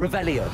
Revelio.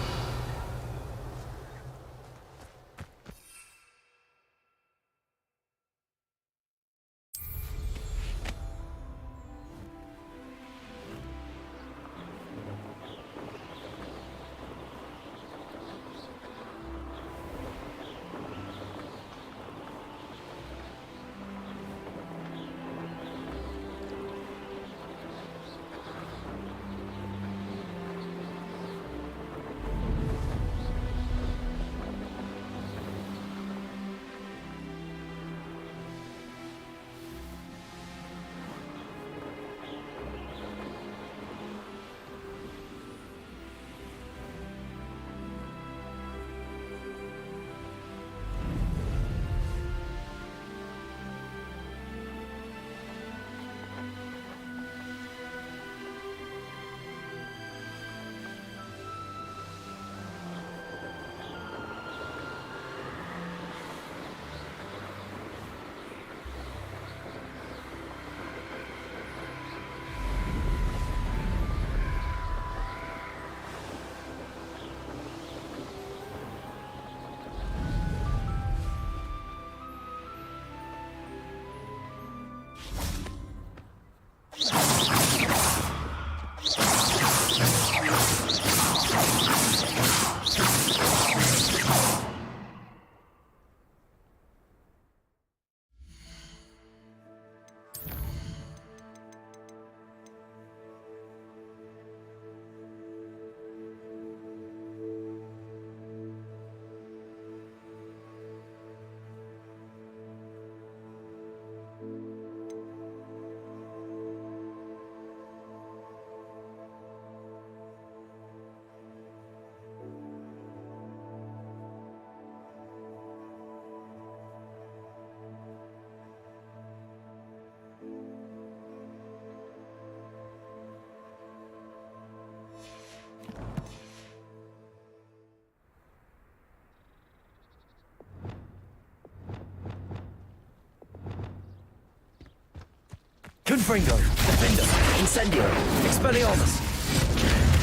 Confringo, Defender, Incendio, Expelliarmus,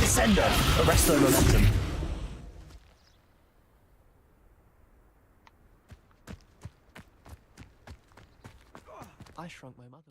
Descendo, Arresto Momentum. I shrunk my mother.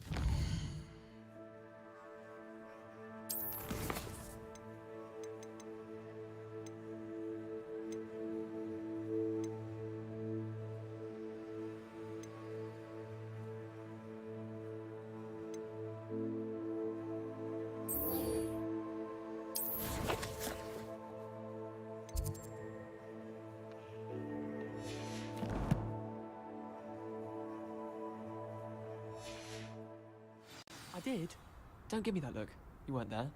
I did. Don't give me that look. You weren't there.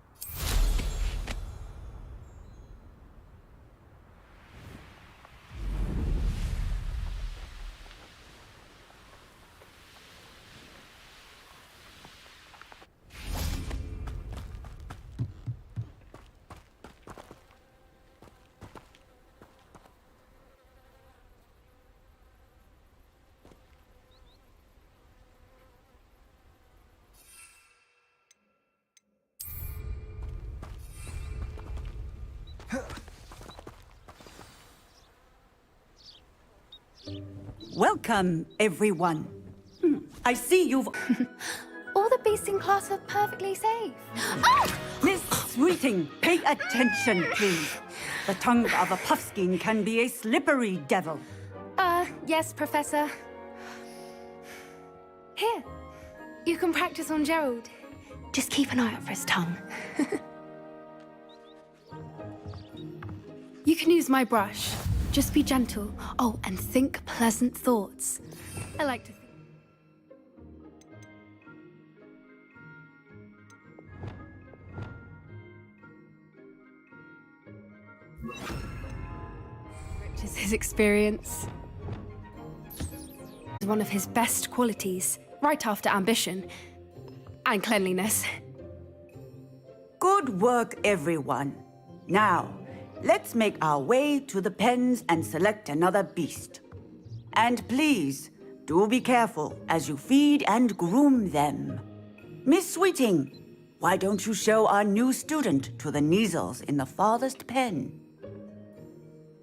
Welcome, everyone. I see you've... All the beasts in class are perfectly safe. Ah! Miss Sweeting, pay attention, please. The tongue of a puffskein can be a slippery devil. Yes, Professor. Here, you can practice on Gerald. Just keep an eye out for his tongue. You can use my brush. Just be gentle. Oh, and think pleasant thoughts. I like to think. Which is his experience. One of his best qualities, right after ambition and cleanliness. Good work, everyone. Now, let's make our way to the pens and select another beast. And please, do be careful as you feed and groom them. Miss Sweeting, why don't you show our new student to the Kneazles in the farthest pen?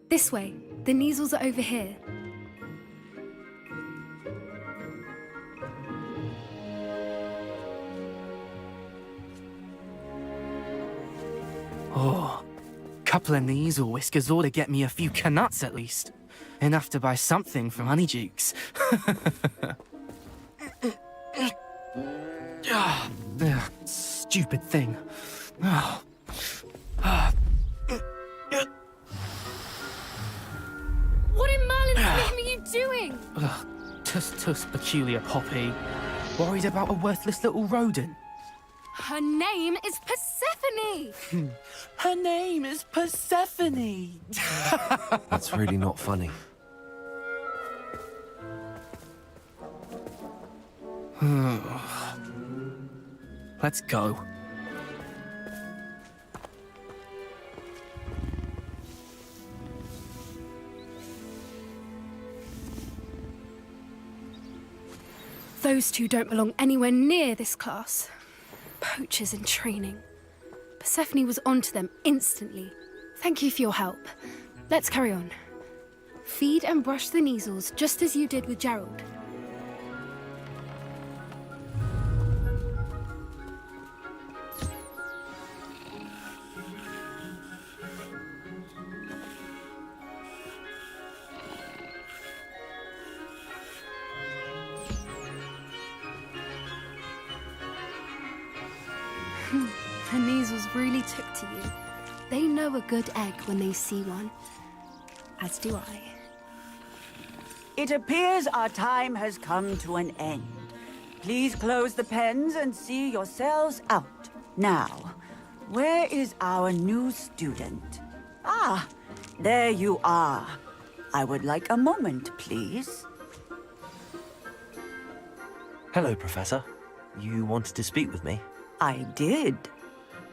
This way. The Kneazles are over here. Oh, couple of Kneazle whiskers ought to get me a few canuts at least. Enough to buy something from Honeydukes. Stupid thing. Oh. What in Merlin's name are you doing? Tuss, peculiar poppy. Worried about a worthless little rodent. Her name is Persephone! Her name is Persephone! That's really not funny. Let's go. Those two don't belong anywhere near this class. Poachers in training. Persephone was onto them instantly. Thank you for your help. Let's carry on. Feed and brush the Kneazles just as you did with Gerald. The Kneazles really took to you. They know a good egg when they see one. As do I. It appears our time has come to an end. Please close the pens and see yourselves out. Now, where is our new student? Ah, there you are. I would like a moment, please. Hello, Professor. You wanted to speak with me? I did.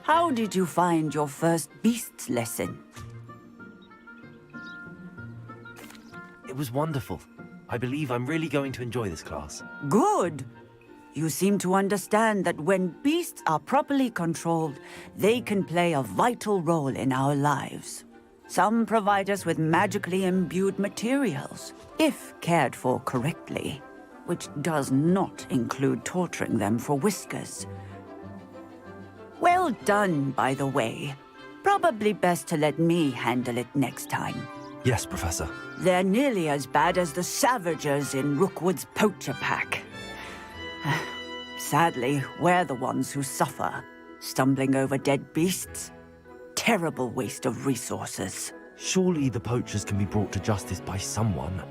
How did you find your first beasts lesson? It was wonderful. I believe I'm really going to enjoy this class. Good. You seem to understand that when beasts are properly controlled, they can play a vital role in our lives. Some provide us with magically imbued materials, if cared for correctly, which does not include torturing them for whiskers. Well done, by the way. Probably best to let me handle it next time. Yes, Professor. They're nearly as bad as the Savagers in Rookwood's poacher pack. Sadly, we're the ones who suffer, stumbling over dead beasts. Terrible waste of resources. Surely the poachers can be brought to justice by someone.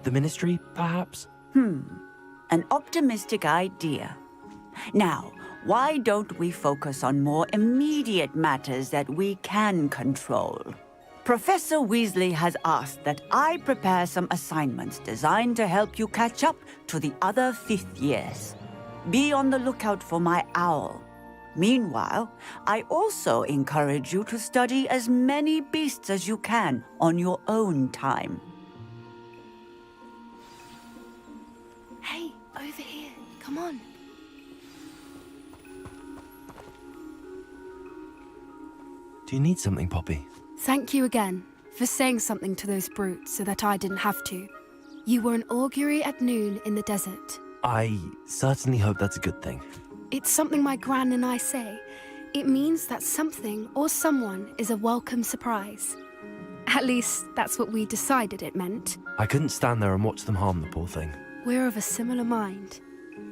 The Ministry, perhaps? An optimistic idea. Now, why don't we focus on more immediate matters that we can control? Professor Weasley has asked that I prepare some assignments designed to help you catch up to the other fifth years. Be on the lookout for my owl. Meanwhile, I also encourage you to study as many beasts as you can on your own time. Hey, over here. Come on. Do you need something, Poppy? Thank you again for saying something to those brutes so that I didn't have to. You were an augury at noon in the desert. I certainly hope that's a good thing. It's something my gran and I say. It means that something or someone is a welcome surprise. At least, that's what we decided it meant. I couldn't stand there and watch them harm the poor thing. We're of a similar mind.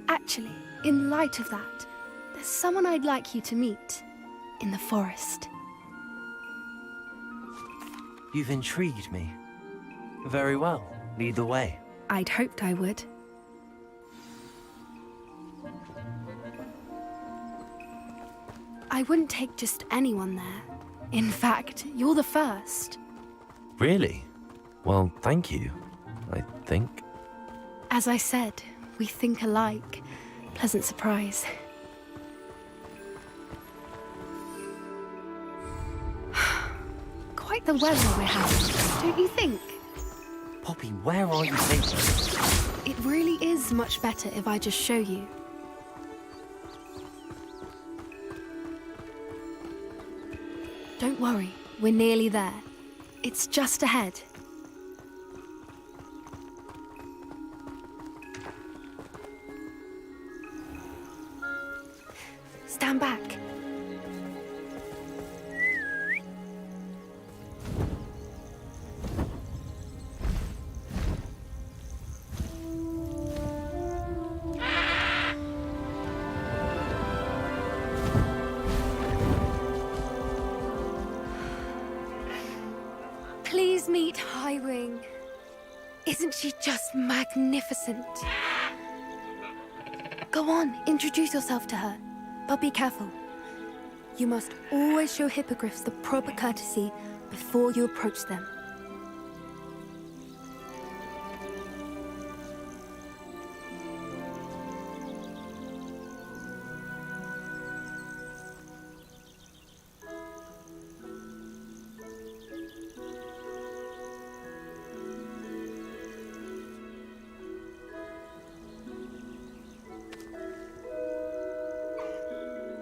Actually, in light of that, there's someone I'd like you to meet. In the forest. You've intrigued me. Very well. Lead the way. I'd hoped I would. I wouldn't take just anyone there. In fact, you're the first. Really? Well, thank you, I think. As I said, we think alike. Pleasant surprise. Quite the weather we're having, don't you think? Poppy, where are you taking me? It really is much better if I just show you. Don't worry, we're nearly there. It's just ahead. Stand back. Please meet Highwing. Isn't she just magnificent? Go on, introduce yourself to her. But be careful. You must always show hippogriffs the proper courtesy before you approach them.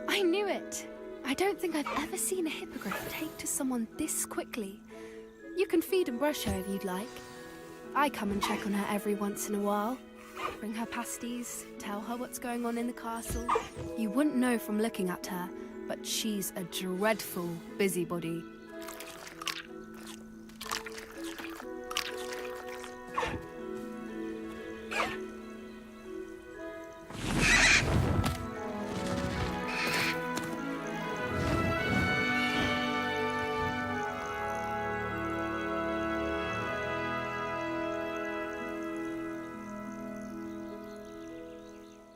I knew it! I don't think I've ever seen a hippogriff take to someone this quickly. You can feed and brush her if you'd like. I come and check on her every once in a while. Bring her pasties, tell her what's going on in the castle. You wouldn't know from looking at her, but she's a dreadful busybody.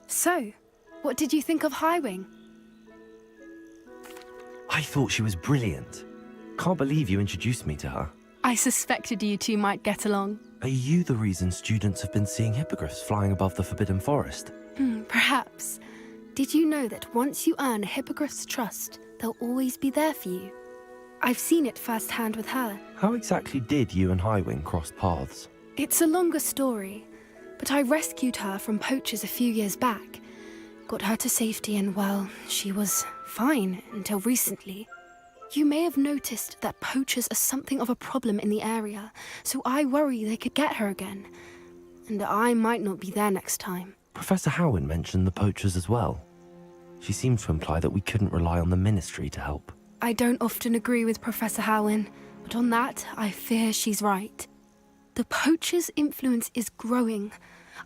So, what did you think of Highwing? I thought she was brilliant. Can't believe you introduced me to her. I suspected you two might get along. Are you the reason students have been seeing hippogriffs flying above the Forbidden Forest? Perhaps. Did you know that once you earn a hippogriff's trust, they'll always be there for you? I've seen it firsthand with her. How exactly did you and Highwing cross paths? It's a longer story, but I rescued her from poachers a few years back. Got her to safety and, well, she was fine until recently. You may have noticed that poachers are something of a problem in the area, so I worry they could get her again. And I might not be there next time. Professor Howin mentioned the poachers as well. She seemed to imply that we couldn't rely on the Ministry to help. I don't often agree with Professor Howin, but on that, I fear she's right. The poachers' influence is growing.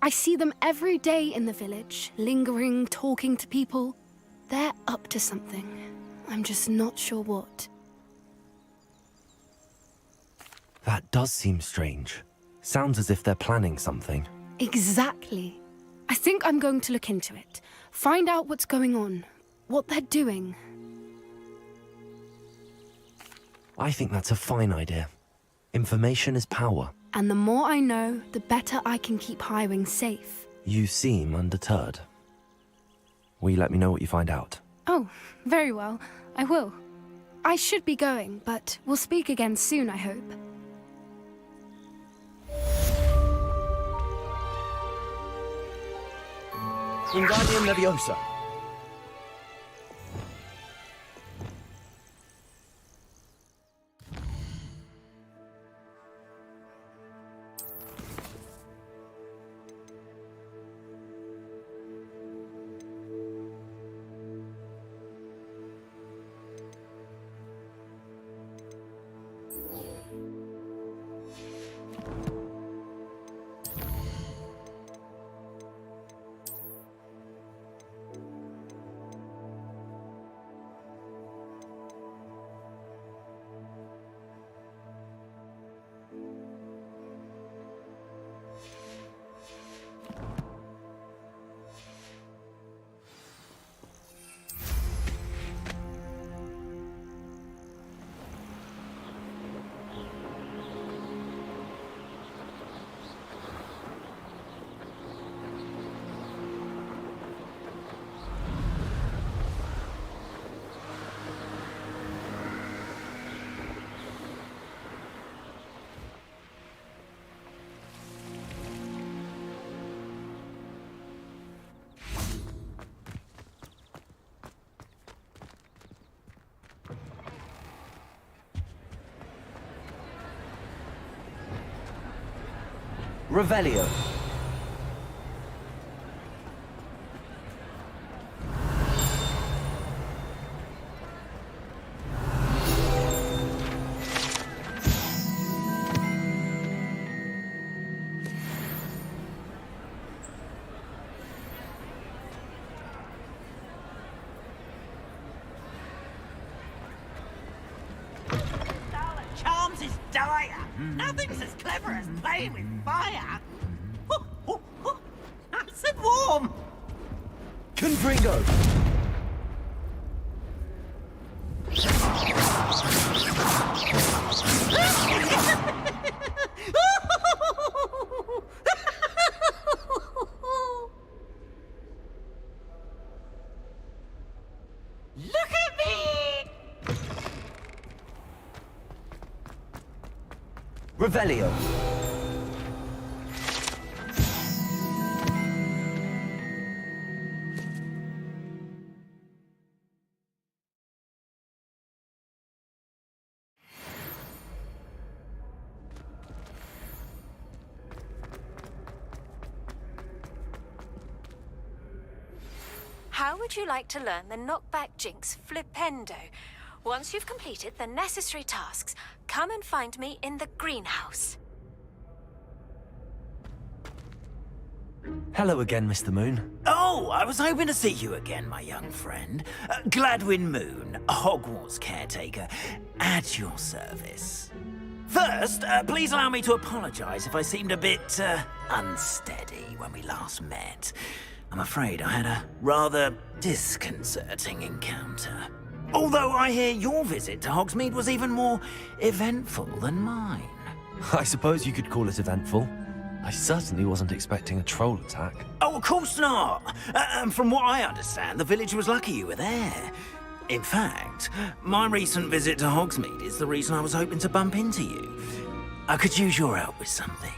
I see them every day in the village, lingering, talking to people. They're up to something. I'm just not sure what. That does seem strange. Sounds as if they're planning something. Exactly. I think I'm going to look into it. Find out what's going on, what they're doing. I think that's a fine idea. Information is power. And the more I know, the better I can keep Highwing safe. You seem undeterred. Will you let me know what you find out? Oh, very well. I will. I should be going, but we'll speak again soon, I hope. Wingardium Leviosa. Revelio. Charms is dire. Nothing's as clever as playing with fire. Nice and warm. Confringo. Look at me! Revelio. How would you like to learn the knockback jinx flipendo? Once you've completed the necessary tasks, come and find me in the greenhouse. Hello again, Mr. Moon. Oh, I was hoping to see you again, my young friend. Gladwin Moon, Hogwarts caretaker, at your service. First, please allow me to apologize if I seemed a bit, unsteady when we last met. I'm afraid I had a rather disconcerting encounter. Although I hear your visit to Hogsmeade was even more eventful than mine. I suppose you could call it eventful. I certainly wasn't expecting a troll attack. Oh, of course not. And from what I understand, the village was lucky you were there. In fact, my recent visit to Hogsmeade is the reason I was hoping to bump into you. I could use your help with something.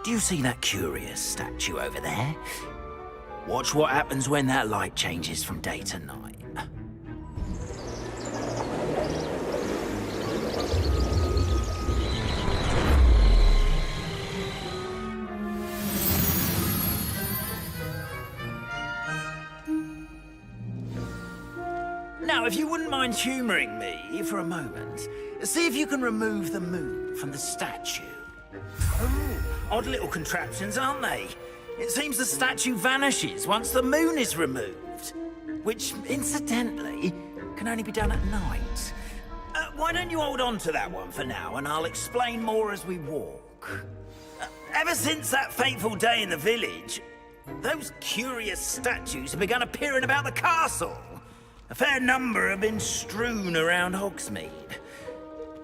Do you see that curious statue over there? Watch what happens when that light changes from day to night. Now, if you wouldn't mind humouring me for a moment, see if you can remove the moon from the statue. Oh, odd little contraptions, aren't they? It seems the statue vanishes once the moon is removed. Which, incidentally, can only be done at night. Why don't you hold on to that one for now, and I'll explain more as we walk. Ever since that fateful day in the village, those curious statues have begun appearing about the castle. A fair number have been strewn around Hogsmeade.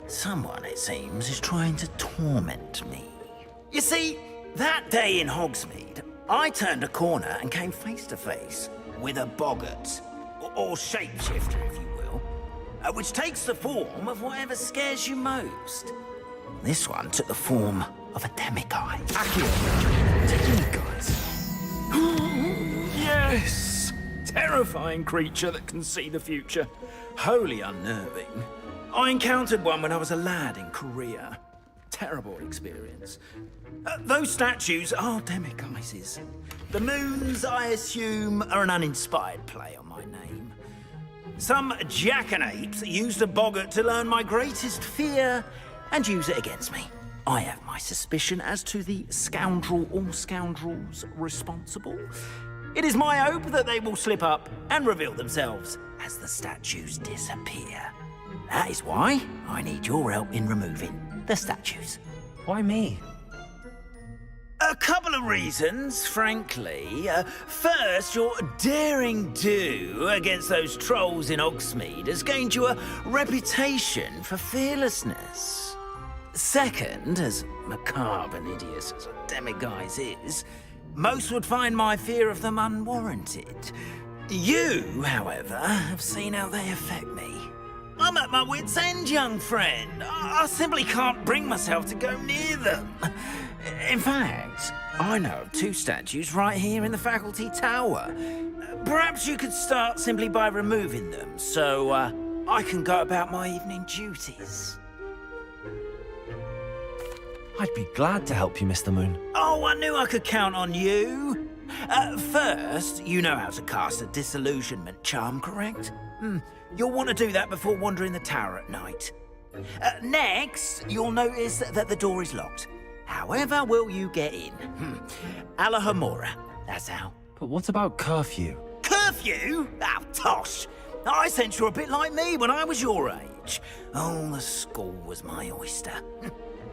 Someone, it seems, is trying to torment me. You see, that day in Hogsmeade, I turned a corner and came face to face with a boggart, or shapeshifter, if you will, which takes the form of whatever scares you most. This one took the form of a demiguise. Demiguise? Yes! Terrifying creature that can see the future. Wholly unnerving. I encountered one when I was a lad in Korea. Terrible experience. Those statues are demiguises. The moons, I assume, are an uninspired play on my name. Some jackanapes used a boggart to learn my greatest fear and use it against me. I have my suspicion as to the scoundrel or scoundrels responsible. It is my hope that they will slip up and reveal themselves as the statues disappear. That is why I need your help in removing the statues. Why me? A couple of reasons, frankly. First, your daring do against those trolls in Hogsmeade has gained you a reputation for fearlessness. Second, as macabre and hideous as a demiguise is, most would find my fear of them unwarranted. You, however, have seen how they affect me. I'm at my wit's end, young friend. I simply can't bring myself to go near them. In fact, I know of two statues right here in the faculty tower. Perhaps you could start simply by removing them, so I can go about my evening duties. I'd be glad to help you, Mr. Moon. Oh, I knew I could count on you. First, you know how to cast a disillusionment charm, correct? You'll want to do that before wandering the tower at night. Next, you'll notice that the door is locked. However will you get in? Alahomora, that's how. But what about curfew? Curfew? Oh, tosh. I sense you're a bit like me when I was your age. Oh, the school was my oyster.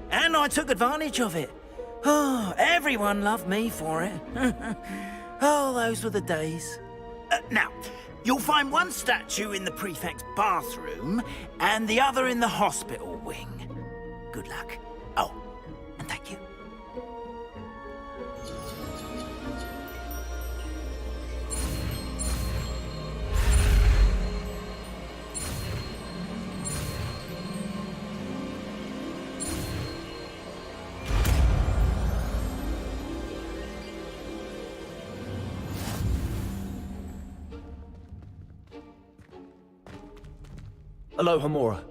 And I took advantage of it. Oh, everyone loved me for it. Oh, those were the days. Now, you'll find one statue in the prefect's bathroom and the other in the hospital wing. Good luck. Oh, and thank you. Alohomora.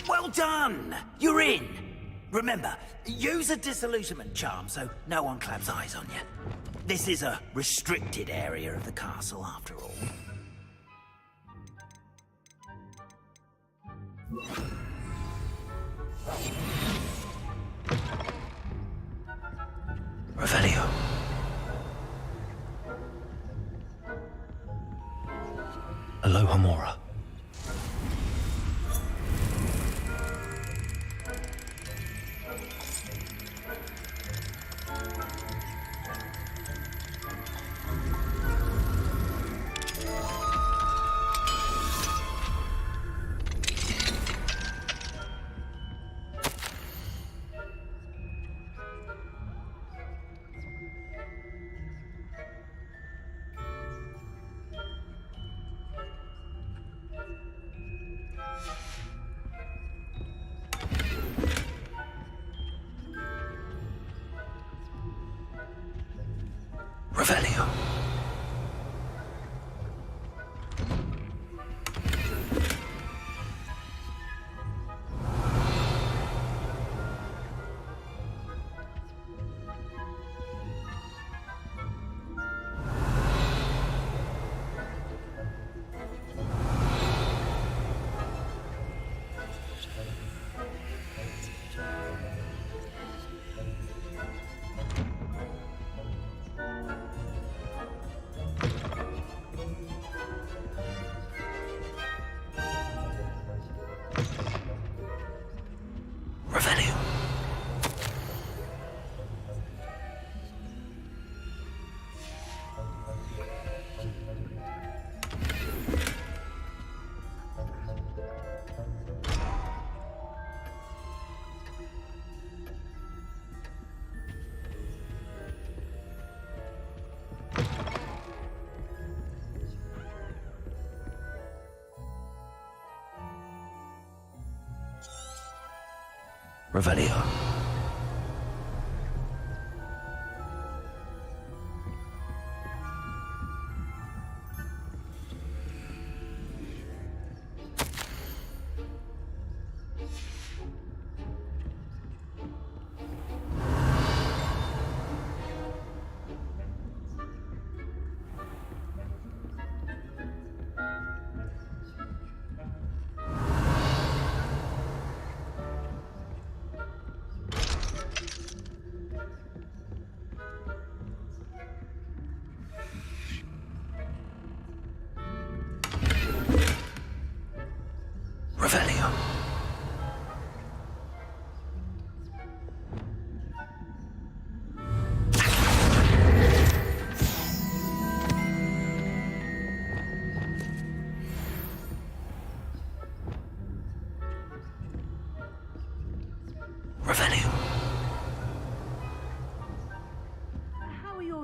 Well done! You're in! Remember, use a disillusionment charm so no one claps eyes on you. This is a restricted area of the castle, after all. Revelio. Alohomora. Revelio. Revelio. Revelio. Revelio.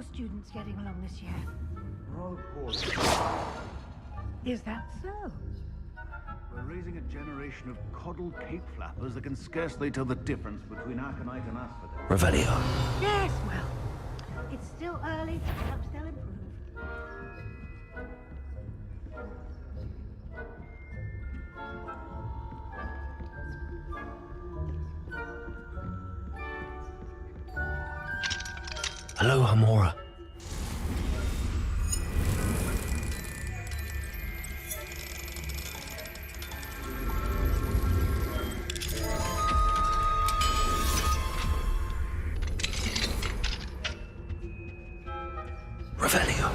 your students getting along this year? Oh, poor. Is that so? We're raising a generation of coddled cape flappers that can scarcely tell the difference between aconite and asphodel. Revelio. Yes, well, it's still early. Perhaps they'll improve. Hello, Hamora. Revelio.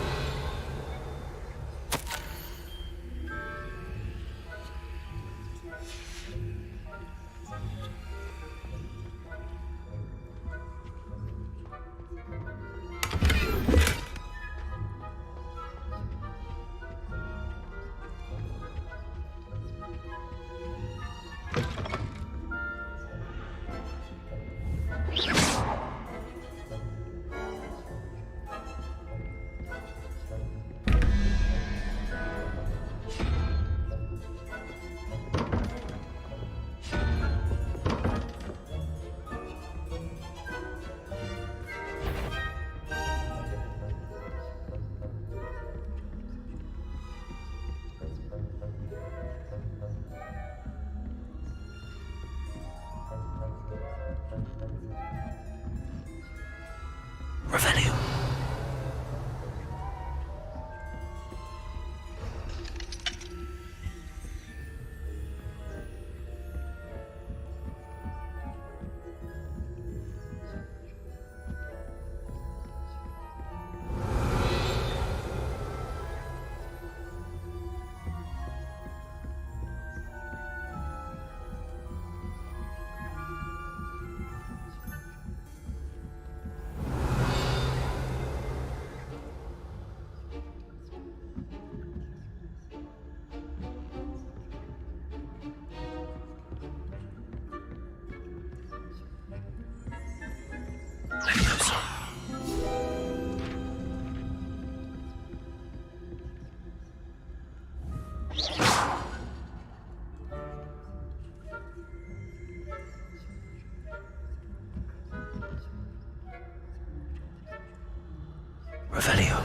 Revelio. Revelio.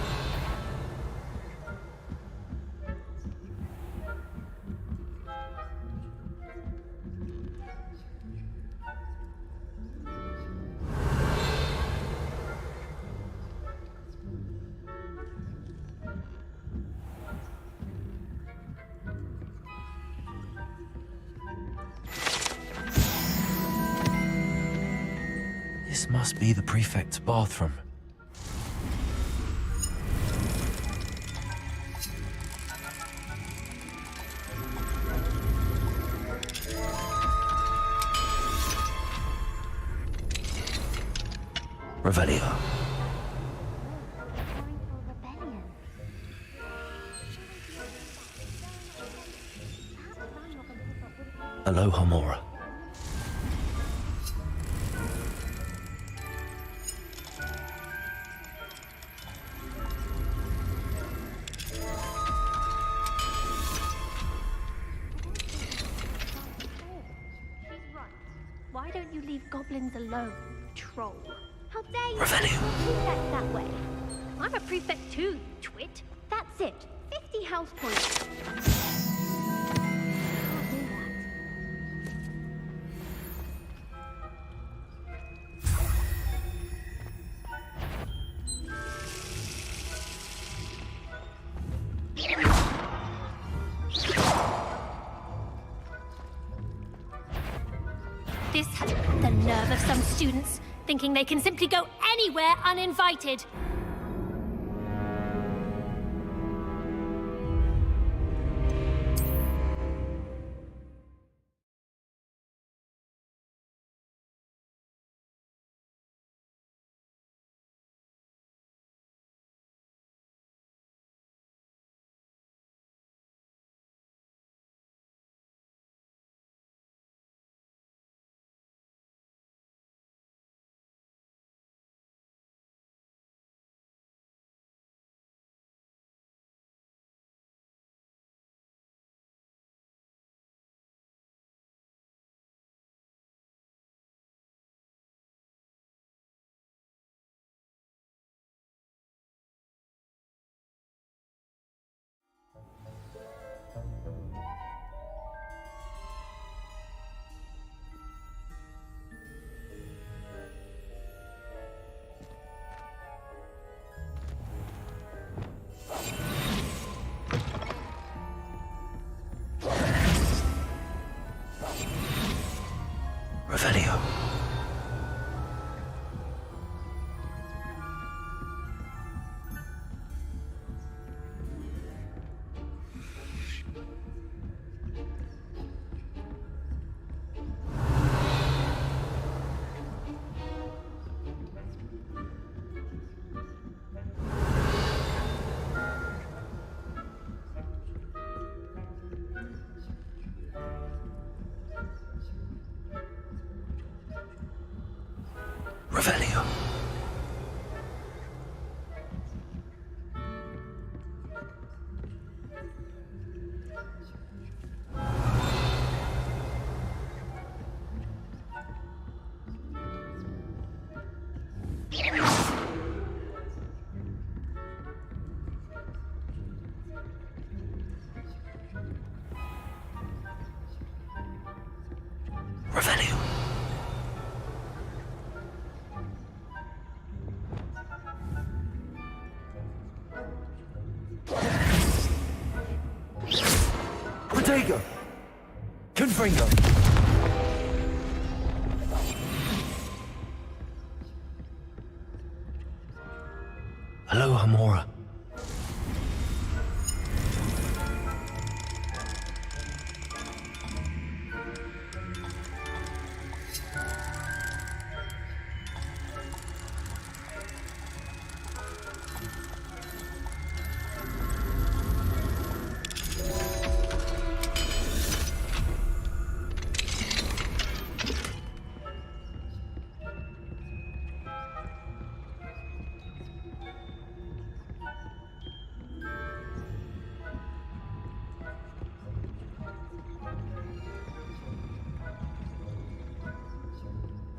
This must be the prefect's bathroom. Revelio. Hello, Hamora. Why don't you leave goblins alone, troll? How dare you Revelio. prefect that way? I'm a prefect too, you twit. That's it. 50 house points. Can't do that. This has the nerve of some students, thinking they can simply go anywhere uninvited. Revelio. Revelio. Revelio. Protego! Confringo! Hello, Hamora.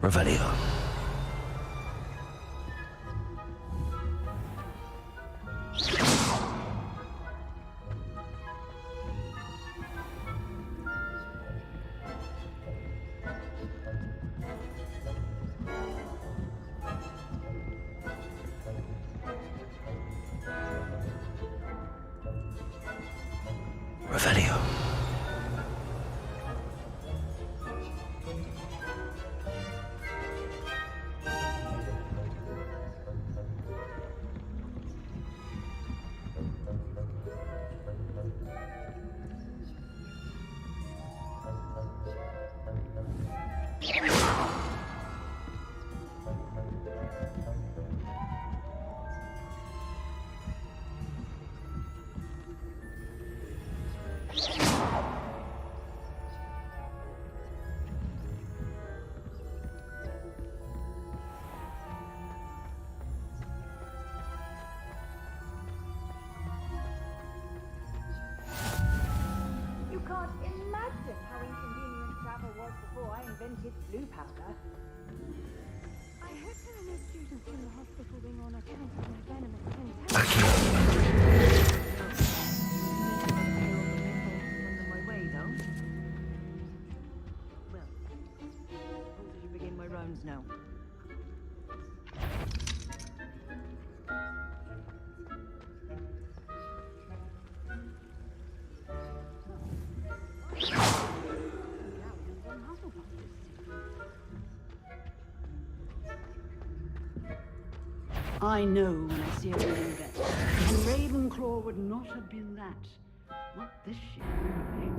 Revelio. Revelio. You can't imagine how inconvenient travel was before I invented blue powder. I hope there are no students in the hospital wing on account of my venomous contagion. Send them my way, though. Well, suppose I should begin my rounds now. I know when I see a winning bet. And Ravenclaw would not have been that. Not this year, anyway.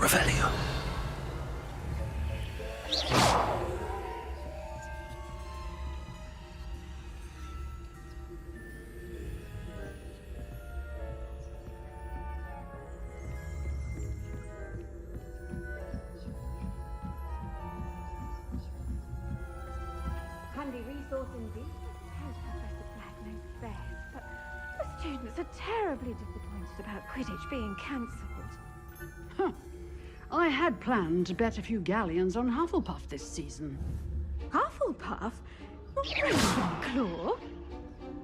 Revelio. Handy resource indeed. Suppose Professor Black knows best, but the students are terribly disappointed about Quidditch being cancelled. Huh. I had planned to bet a few galleons on Hufflepuff this season. Hufflepuff? Not Ravenclaw?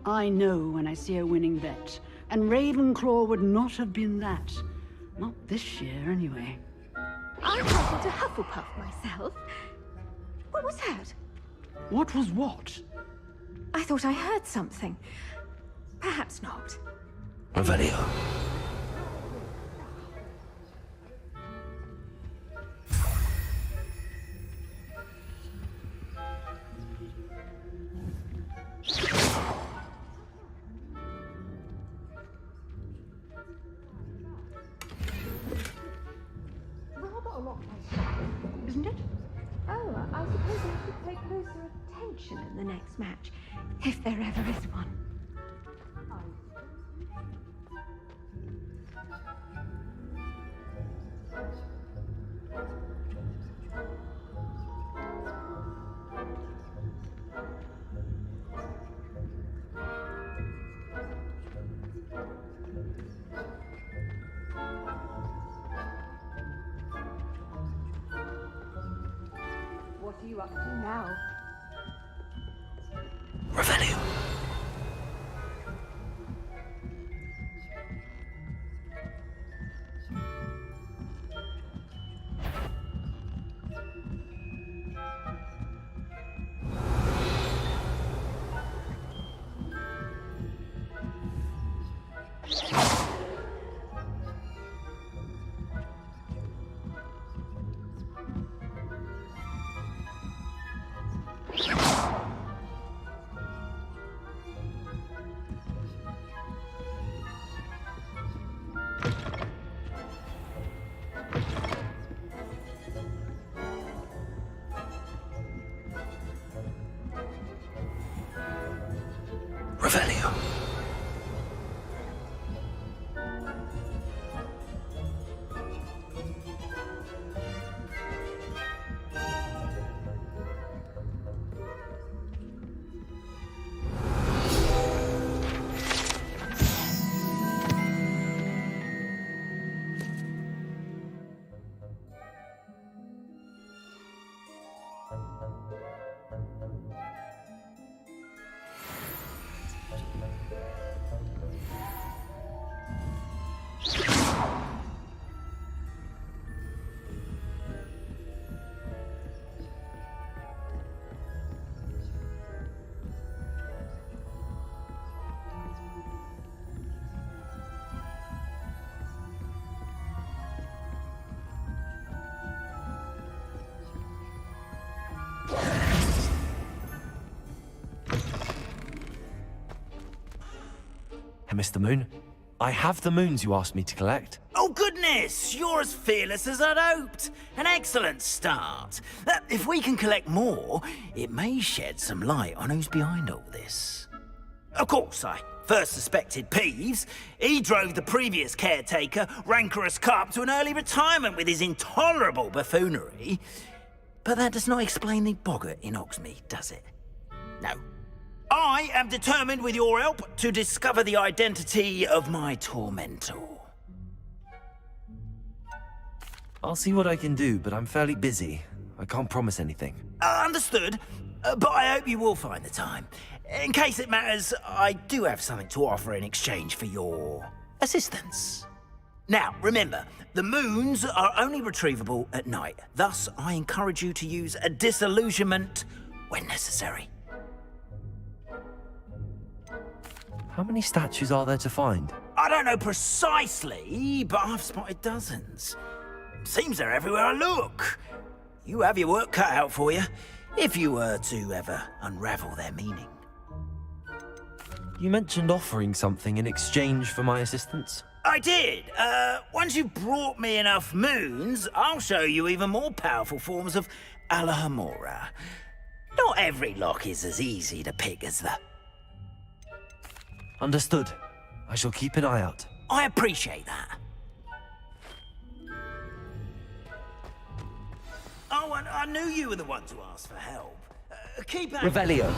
I know when I see a winning bet, and Ravenclaw would not have been that. Not this year, anyway. I got into Hufflepuff myself. What was that? What was what? I thought I heard something. Perhaps not. Revelio. Rather a lot closer, isn't it? Oh, I suppose I should pay closer attention in the next match, if there ever is one. What are you up to now? Revelio. Revelio. Mr. Moon, I have the moons you asked me to collect. Oh, goodness! You're as fearless as I'd hoped. An excellent start. If we can collect more, it may shed some light on who's behind all this. Of course, I first suspected Peeves. He drove the previous caretaker, Rancorous Carp, to an early retirement with his intolerable buffoonery. But that does not explain the boggart in Hogsmeade, does it? No. I am determined, with your help, to discover the identity of my tormentor. I'll see what I can do, but I'm fairly busy. I can't promise anything. Understood, but I hope you will find the time. In case it matters, I do have something to offer in exchange for your assistance. Now, remember, the moons are only retrievable at night. Thus, I encourage you to use a disillusionment when necessary. How many statues are there to find? I don't know precisely, but I've spotted dozens. Seems they're everywhere I look. You have your work cut out for you, if you were to ever unravel their meaning. You mentioned offering something in exchange for my assistance? I did. Once you've brought me enough moons, I'll show you even more powerful forms of Alahamora. Not every lock is as easy to pick as the... Understood. I shall keep an eye out. I appreciate that. Oh, and I knew you were the one to ask for help. Keep at Revelio.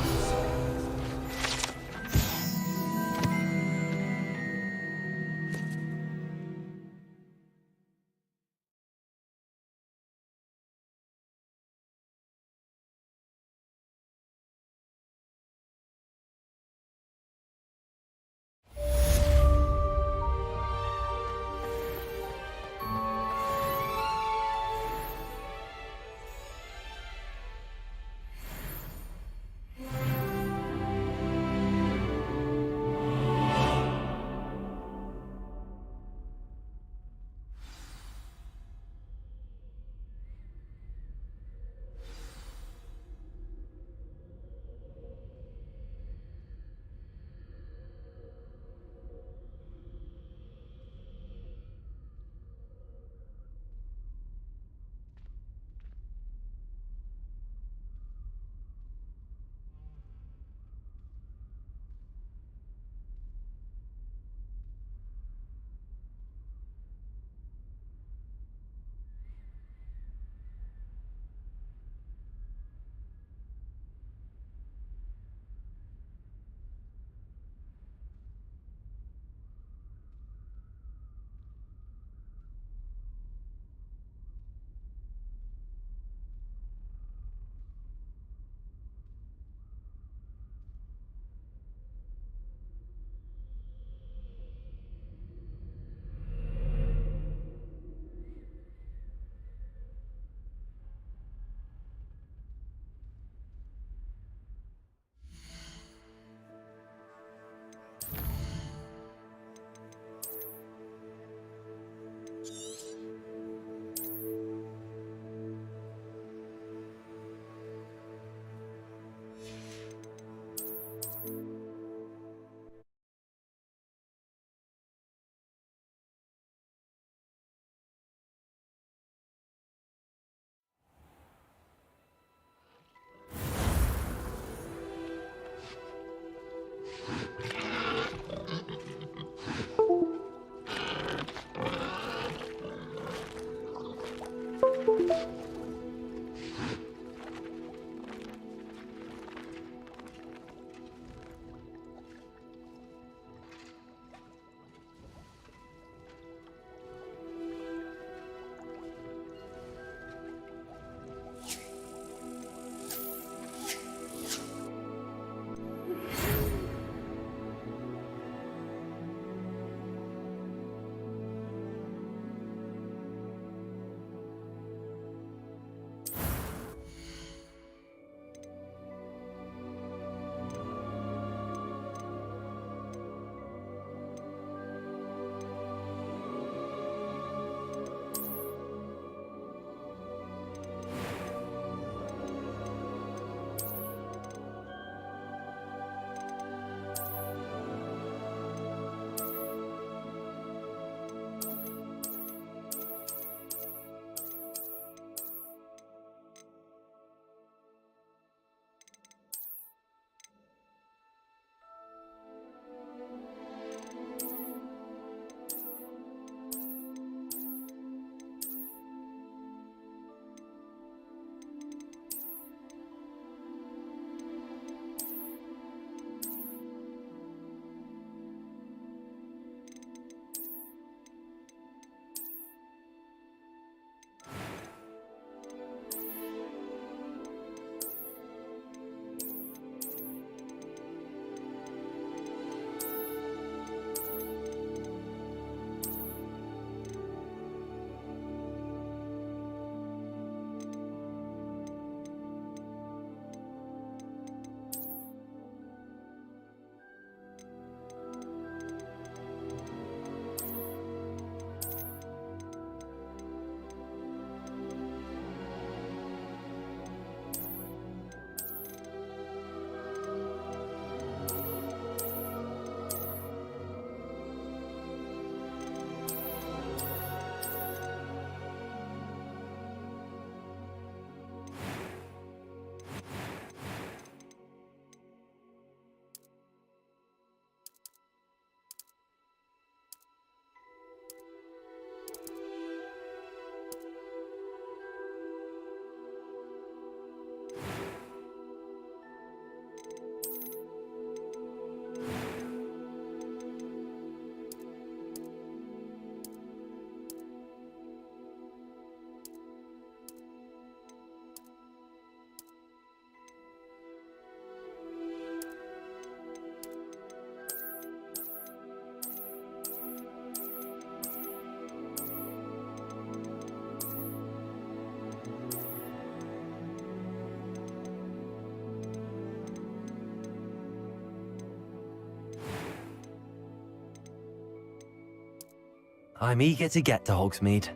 I'm eager to get to Hogsmeade.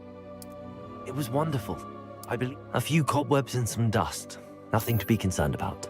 It was wonderful. I believe a few cobwebs and some dust. Nothing to be concerned about.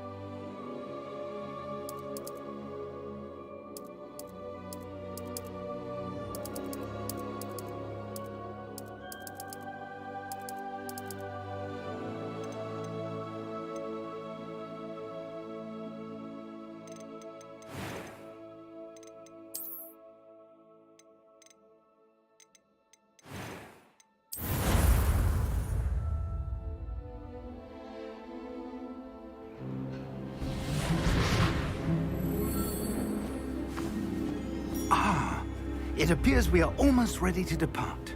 It appears we are almost ready to depart.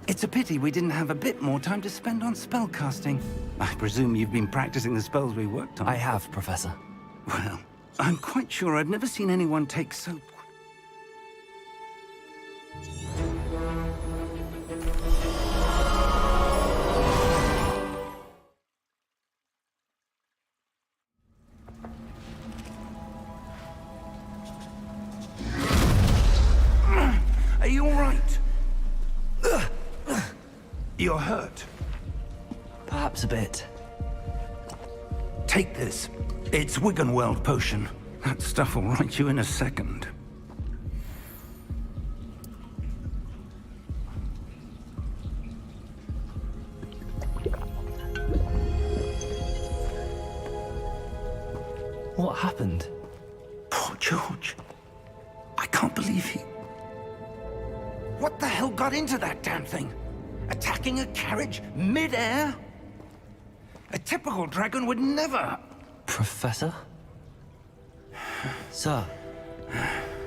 It's a pity we didn't have a bit more time to spend on spellcasting. I presume you've been practicing the spells we worked on. I have, Professor. Well, I'm quite sure I've never seen anyone take so... Are you all right? You're hurt. Perhaps a bit. Take this. It's Wiggenweld potion. That stuff will right you in a second. What happened? Poor George. I can't believe he... What the hell got into that damn thing? Attacking a carriage mid-air? A typical dragon would never... Professor? Sir,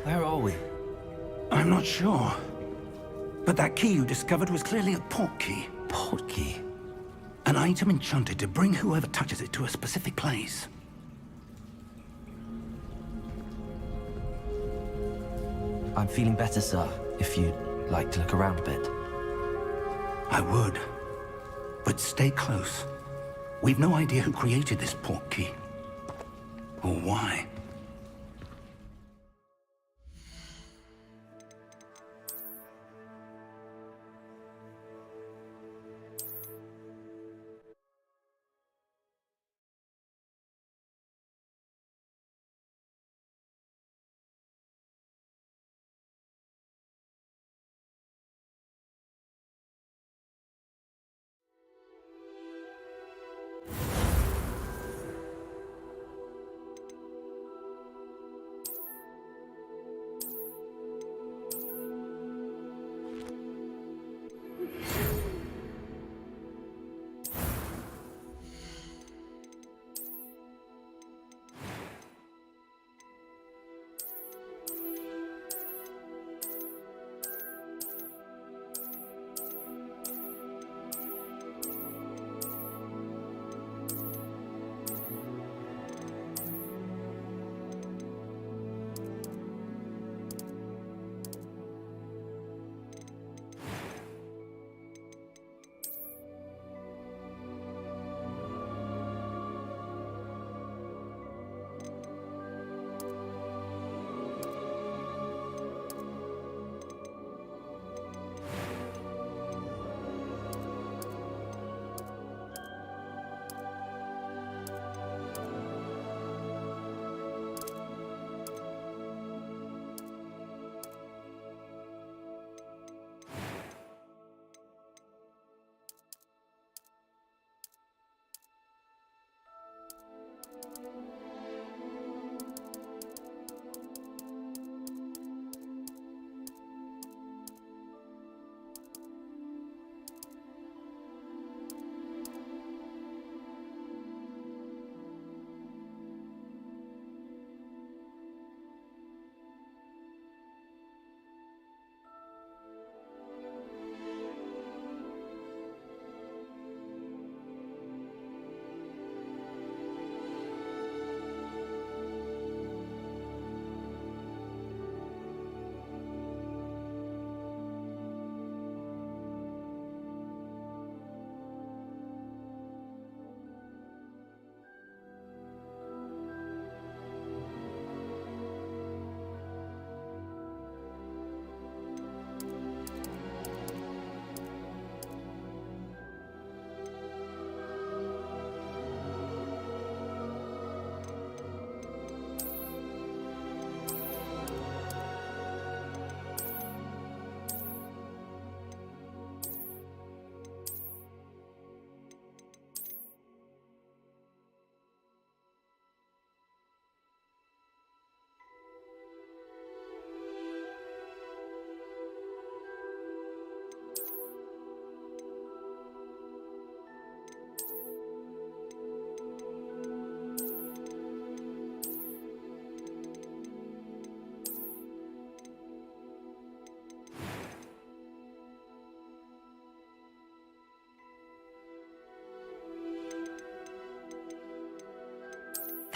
where are we? I'm not sure. But that key you discovered was clearly a port key. Port key? An item enchanted to bring whoever touches it to a specific place. I'm feeling better, sir, if you'd like to look around a bit. I would. But stay close. We've no idea who created this port key. Or why.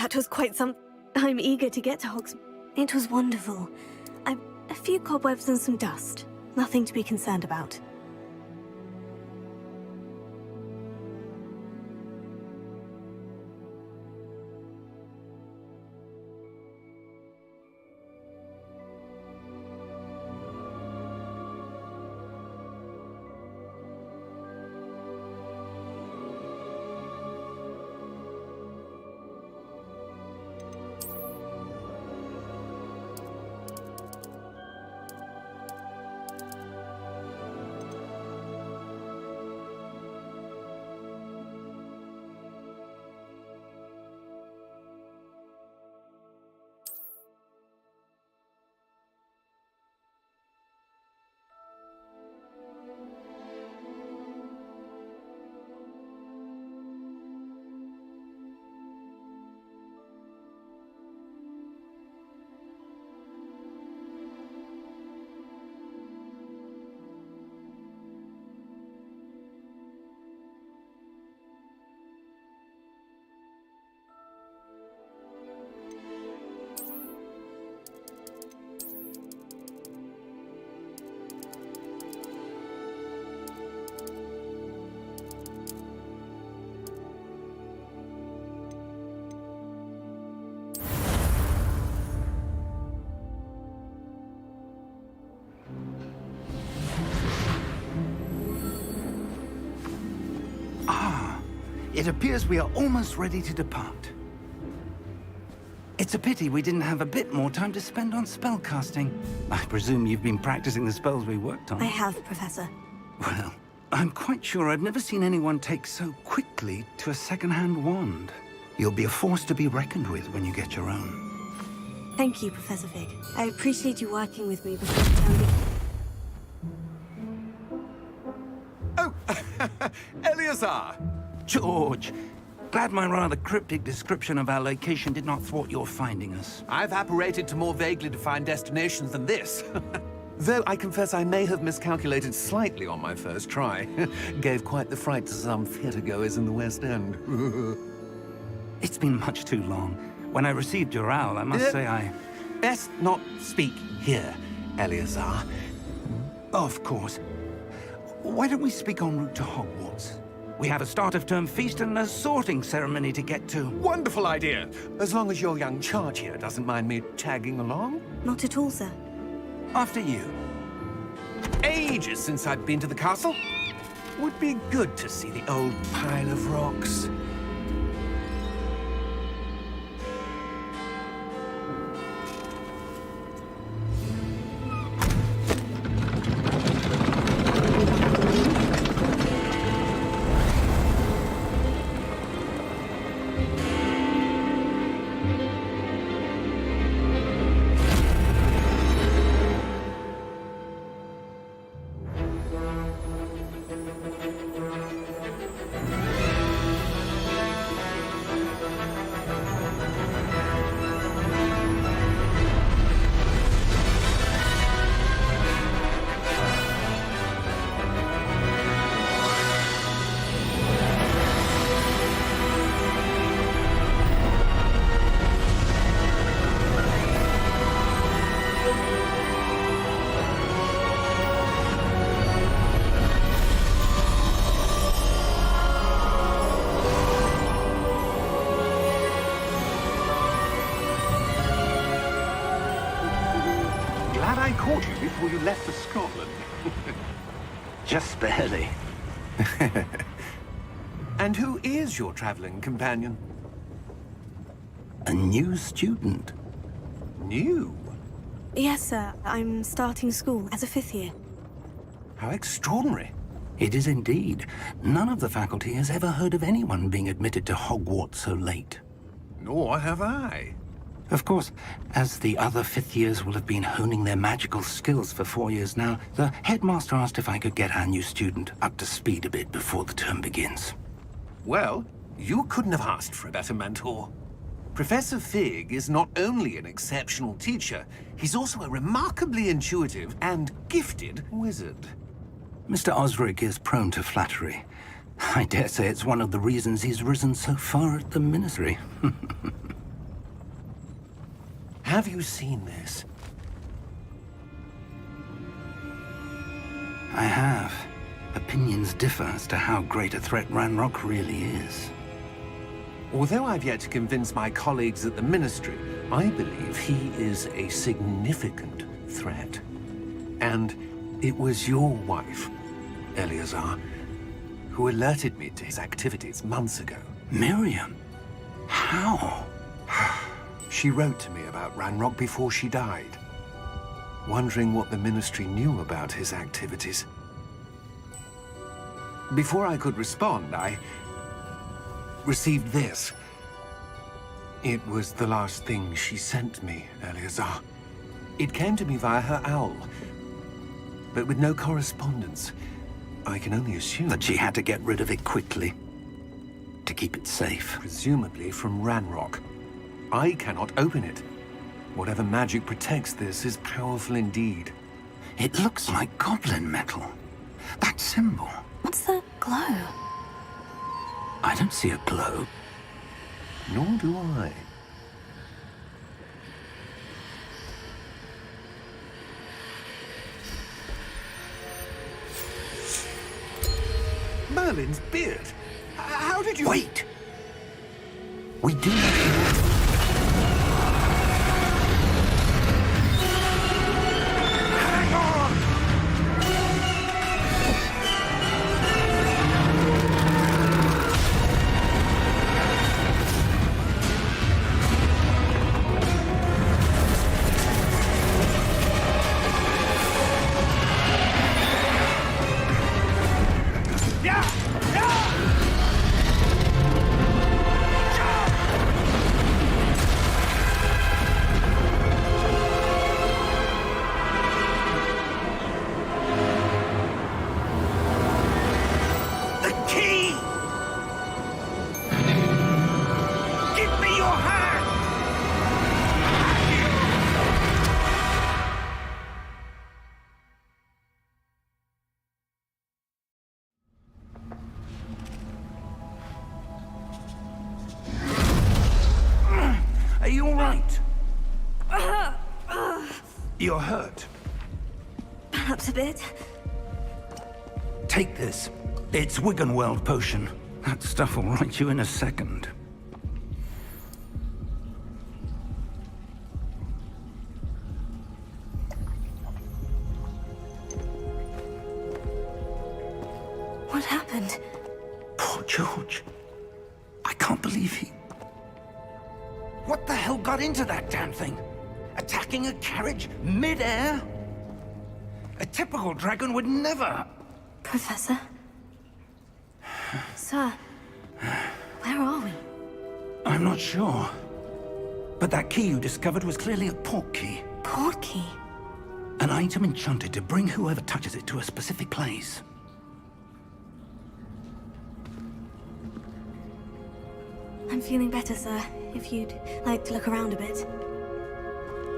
That was quite some... I'm eager to get to Hogsmeade. It was wonderful. A few cobwebs and some dust. Nothing to be concerned about. It appears we are almost ready to depart. It's a pity we didn't have a bit more time to spend on spellcasting. I presume you've been practicing the spells we worked on. I have, Professor. Well, I'm quite sure I've never seen anyone take so quickly to a second-hand wand. You'll be a force to be reckoned with when you get your own. Thank you, Professor Fig. I appreciate you working with me before the term begins. Oh, Eleazar! George, glad my rather cryptic description of our location did not thwart your finding us. I've apparated to more vaguely defined destinations than this. Though I confess I may have miscalculated slightly on my first try. Gave quite the fright to some theatre-goers in the West End. It's been much too long. When I received your owl, I must say I... Best not speak here, Eleazar. Of course. Why don't we speak en route to Hogwarts? We have a start-of-term feast and a sorting ceremony to get to. Wonderful idea! As long as your young charge here doesn't mind me tagging along. Not at all, sir. After you. Ages since I'd been to the castle. Would be good to see the old pile of rocks. I caught you before you left for Scotland. Just barely. And who is your traveling companion? A new student. New? Yes, sir. I'm starting school as a 5th year. How extraordinary. It is indeed. None of the faculty has ever heard of anyone being admitted to Hogwarts so late. Nor have I. Of course, as the other 5th years will have been honing their magical skills for 4 years now, the headmaster asked if I could get our new student up to speed a bit before the term begins. Well, you couldn't have asked for a better mentor. Professor Fig is not only an exceptional teacher, he's also a remarkably intuitive and gifted wizard. Mr. Osric is prone to flattery. I dare say it's one of the reasons he's risen so far at the Ministry. Have you seen this? I have. Opinions differ as to how great a threat Ranrock really is. Although I've yet to convince my colleagues at the Ministry, I believe he is a significant threat. And it was your wife, Eleazar, who alerted me to his activities months ago. Miriam? How? She wrote to me about Ranrock before she died, wondering what the Ministry knew about his activities. Before I could respond, I received this. It was the last thing she sent me, Eleazar. It came to me via her owl, but with no correspondence. I can only assume that she had to get rid of it quickly, to keep it safe. Presumably from Ranrock. I cannot open it. Whatever magic protects this is powerful indeed. It looks like goblin metal. That symbol. What's that glow? I don't see a glow. Nor do I. Merlin's beard. How did you... Wait! We do not... Are you all right? You're hurt. Perhaps a bit. Take this. It's Wiggenweld potion. That stuff will right you in a second. What happened? Poor George. I can't believe he... What the hell got into that damn thing? Attacking a carriage mid-air? A typical dragon would never... Professor? Sir, where are we? I'm not sure. But that key you discovered was clearly a port key. Port key? An item enchanted to bring whoever touches it to a specific place. I'm feeling better, sir. If you'd like to look around a bit.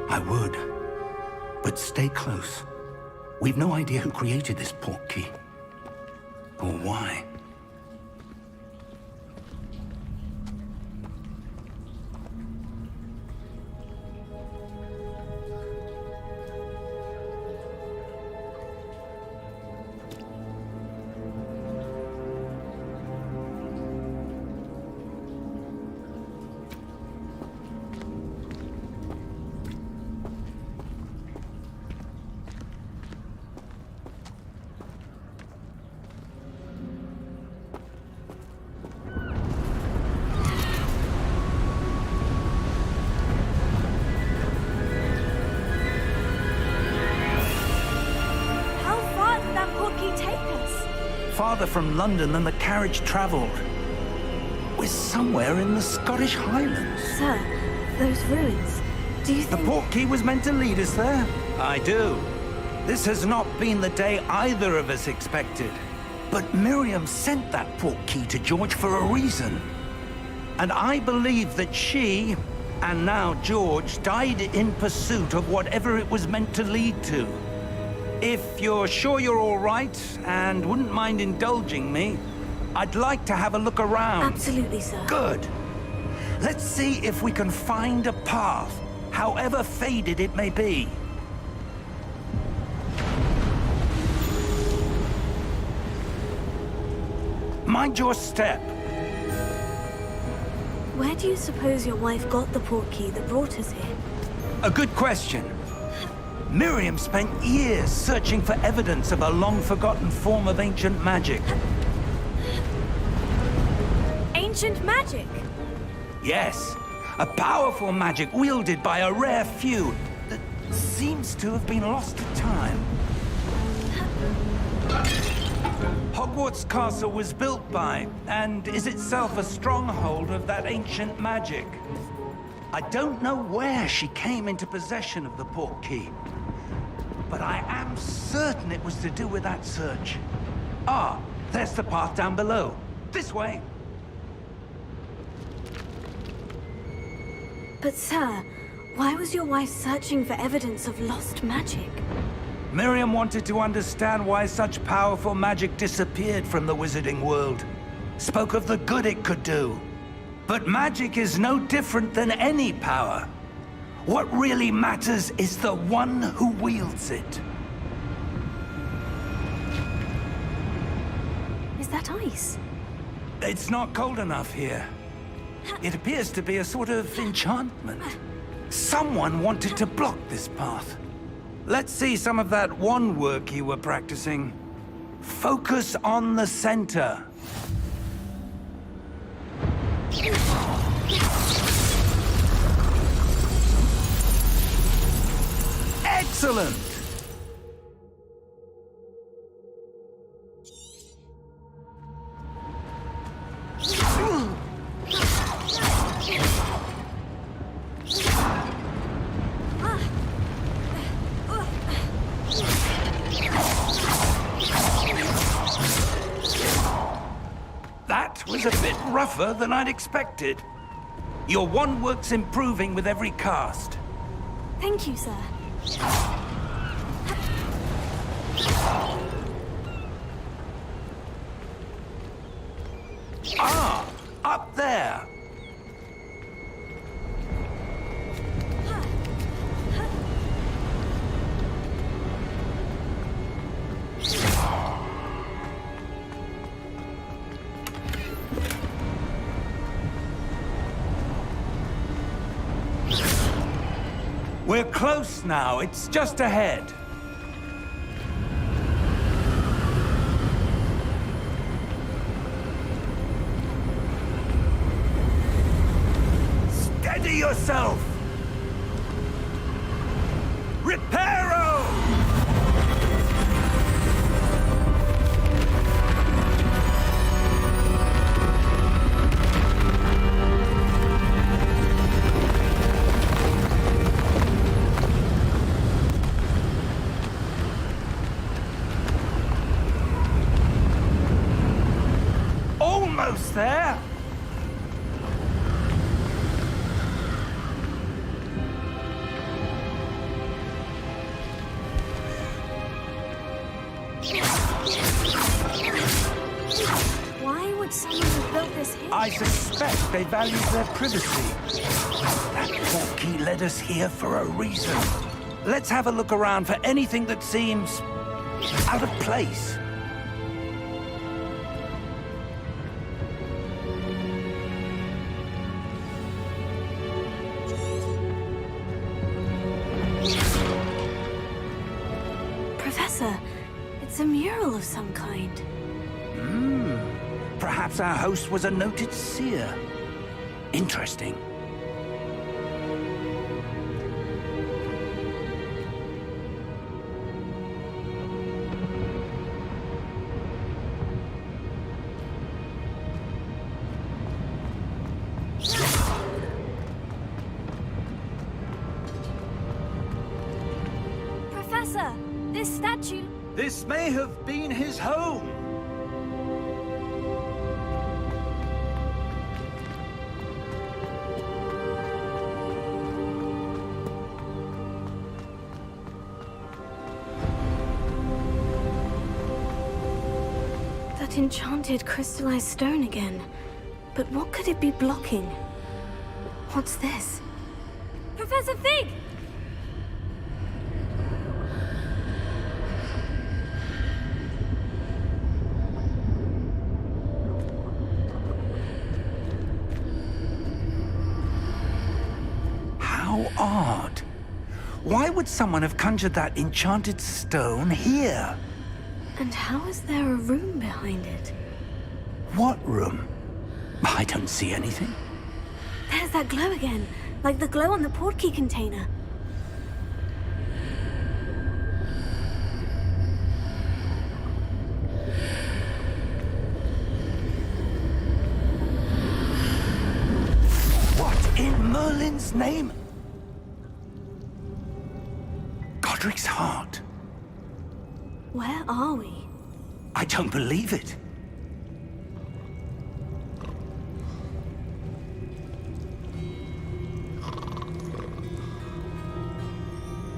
I would. But stay close. We've no idea who created this port key. Or why. Farther from London than the carriage travelled. We're somewhere in the Scottish Highlands. Sir, those ruins, do you think... The port key was meant to lead us there? I do. This has not been the day either of us expected. But Miriam sent that port key to George for a reason. And I believe that she, and now George, died in pursuit of whatever it was meant to lead to. If you're sure you're all right, and wouldn't mind indulging me, I'd like to have a look around. Absolutely, sir. Good. Let's see if we can find a path. however faded it may be. Mind your step. Where do you suppose your wife got the portkey that brought us here? A good question. Miriam spent years searching for evidence of a long-forgotten form of ancient magic. Ancient magic? Yes, a powerful magic wielded by a rare few that seems to have been lost to time. Hogwarts Castle was built by, and is itself a stronghold of that ancient magic. I don't know where she came into possession of the portkey, but I am certain it was to do with that search. Ah, there's the path down below. This way. But sir, why was your wife searching for evidence of lost magic? Miriam wanted to understand why such powerful magic disappeared from the wizarding world. Spoke of the good it could do. But magic is no different than any power. What really matters is the one who wields it. Is that ice? It's not cold enough here. It appears to be a sort of enchantment. Someone wanted to block this path. Let's see some of that wand work you were practicing. Focus on the center. Excellent! That was a bit rougher than I'd expected. Your wand work's improving with every cast. Thank you, sir. Ah, up there. We're close now. It's just ahead. Steady yourself! Reparo! Almost there. Why would someone have built this here? I suspect they value their privacy. That portkey led us here for a reason. Let's have a look around for anything that seems out of place. Professor, it's a mural of some kind. Perhaps our host was a noted seer. Interesting. Professor, this statue... This may have been his home. That enchanted crystallized stone again. But what could it be blocking? What's this? Professor Fig! How odd. Why would someone have conjured that enchanted stone here? And how is there a room behind it? What room? I don't see anything. There's that glow again, like the glow on the portkey container. What in Merlin's name? Godric's heart. Where are we? I don't believe it.